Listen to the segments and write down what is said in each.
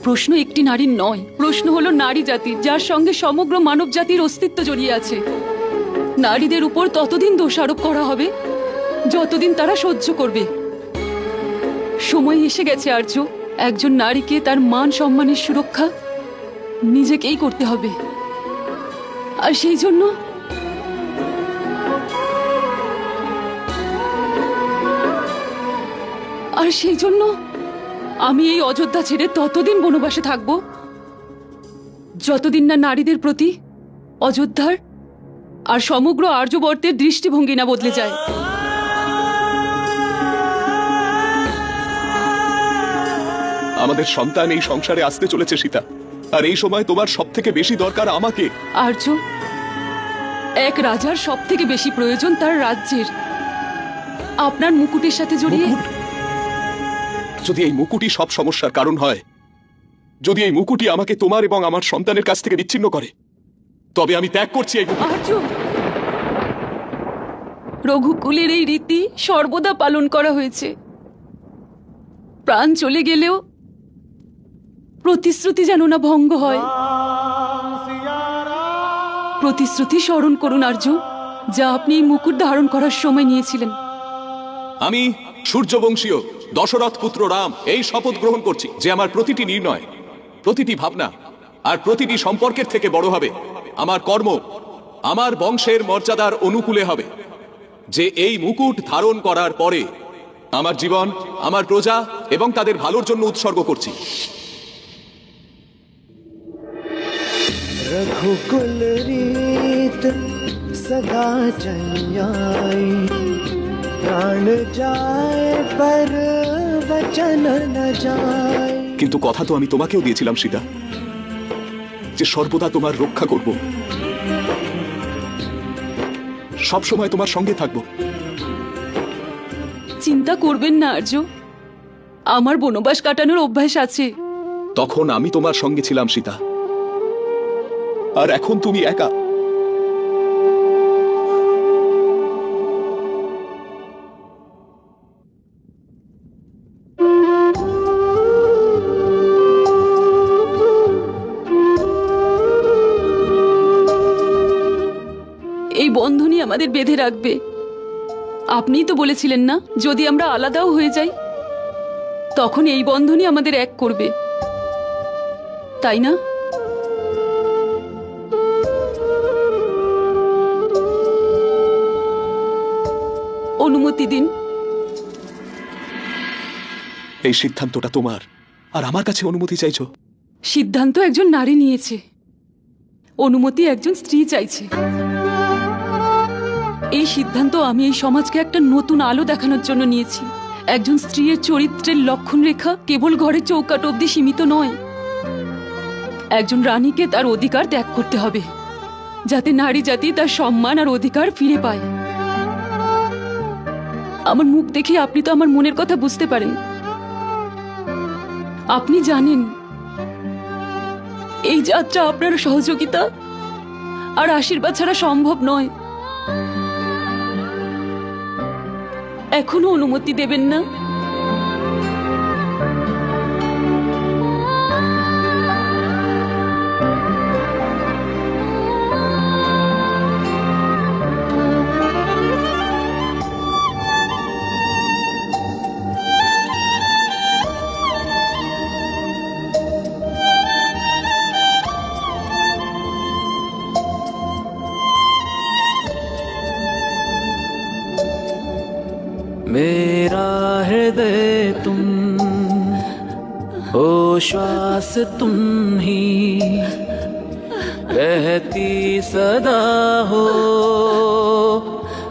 প্রশ্ন একটি নারীর নয়, প্রশ্ন হলো নারী জাতির, যার সঙ্গে সমগ্র মানব জাতির অস্তিত্ব জড়িয়ে আছে। নারীদের উপর ততদিন দোষারোপ করা হবে যতদিন তারা সহ্য করবে। সময় এসে গেছে আর্য, একজন নারীকে তার মান সম্মানের সুরক্ষা নিজেকেই করতে হবে। আর সেই জন্য আমি এই অযোধ্যা ছেড়ে ততদিন বনবাসে থাকব যতদিন না নারীদের প্রতি অযোধ্যার আর সমগ্র আর্যবর্তের দৃষ্টিভঙ্গি না বদলে যায়। আমাদের সন্তান এই সংসারে আসতে চলেছে সীতা, আর এই সময় তোমার সব থেকে বেশি দরকার আমাকে। আর্য, এক রাজার সব থেকে বেশি প্রয়োজন তার রাজ্যের আপনার মুকুটের সাথে জড়িয়ে। যদি এই মুকুটই সব সমস্যার কারণ হয়, যদি এই মুকুটই আমাকে তোমার এবং আমার সন্তানের কাছ থেকে বিচ্ছিন্ন করে, তবে আমি ত্যাগ করছি এই মুকুট। আর্য, রঘুকুলের এই রীতি সর্বদা পালন করা হয়েছে। প্রাণ চলে গেলেও প্রতিশ্রুতি যেন না ভঙ্গ হয়। প্রতিশ্রুতি স্মরণ করুন আর্য, যা আপনি এই মুকুট ধারণ করার সময় নিয়েছিলেন। আমি সূর্যবংশীয় দশরথ পুত্র রাম এই শপথ গ্রহণ করছি যে আমার প্রতিটি নির্ণয়, প্রতিটি ভাবনা আর প্রতিটি সম্পর্কের থেকে বড় হবে আমার কর্ম, আমার বংশের মর্যাদার অনুকূলে হবে। যে এই মুকুট ধারণ করার পরে আমার জীবন, আমার প্রজা এবং তাদের ভালোর জন্য উৎসর্গ করছি। रघुकुल रीत सदा चली आई, प्राण जाए पर वचन न जाए। কিন্তু কথা তো আমি তোমাকেও দিয়েছিলাম সীতা, যে সর্বদা তোমার রক্ষা করব, সব সময় তোমার সঙ্গে থাকব। চিন্তা করবেন না আর্য, আমার বনবাস কাটানোর অভ্যাস আছে। তখন আমি তোমার সঙ্গে ছিলাম সীতা, আর এখন তুমি একা। এই বন্ধনই আমাদের বেঁধে রাখবে। আপনিই তো বলেছিলেন না, যদি আমরা আলাদাও হয়ে যাই তখন এই বন্ধনই আমাদের এক করবে, তাই না? অনুমতি দিন। এই সিদ্ধান্তটা তোমার, আর আমার কাছে অনুমতি চাইছো? সিদ্ধান্ত একজন নারী নিয়েছে, অনুমতি একজন স্ত্রী চাইছে। এই সিদ্ধান্ত আমি এই সমাজকে একটা নতুন আলো দেখানোর জন্য নিয়েছি। একজন স্ত্রীর চরিত্রের লক্ষণ রেখা কেবল ঘরের চৌকাঠ অবধি সীমিত নয়। একজন রানীকে তার অধিকার ত্যাগ করতে হবে, যাতে নারী জাতি তার সম্মান আর অধিকার ফিরে পায়। আমার মুখ দেখে আপনি তো আমার মনের কথা বুঝতে পারেন। আপনি জানেন এই যাত্রা আপনার সহযোগিতা আর আশীর্বাদ ছাড়া সম্ভব নয়। এখনো অনুমতি দেবেন না? मेरा हृदय तुम, ओ श्वास तुम ही, रहती सदा हो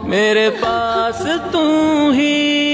मेरे पास तुम ही।